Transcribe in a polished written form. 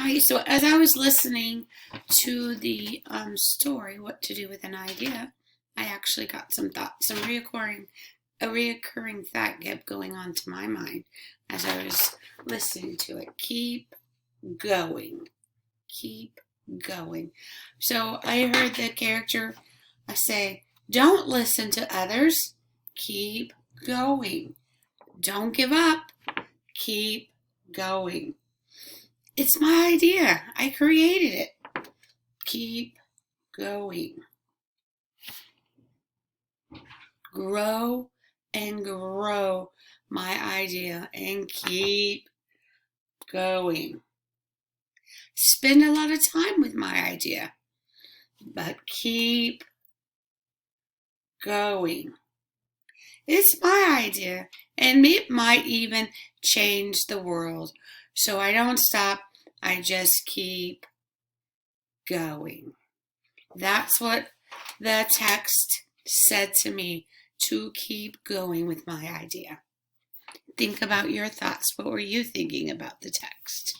Hi, so as I was listening to the story, What to Do with an Idea, I actually got some thoughts, a reoccurring thought kept going on to my mind as I was listening to it. Keep going. Keep going. So I heard the character say, don't listen to others. Keep going. Don't give up. Keep going. It's my idea. I created it. Keep going. Grow and grow my idea and keep going. Spend a lot of time with my idea, but keep going. It's my idea, and it might even change the world. So I don't stop. I just keep going. That's what the text said to me, to keep going with my idea. Think about your thoughts. What were you thinking about the text?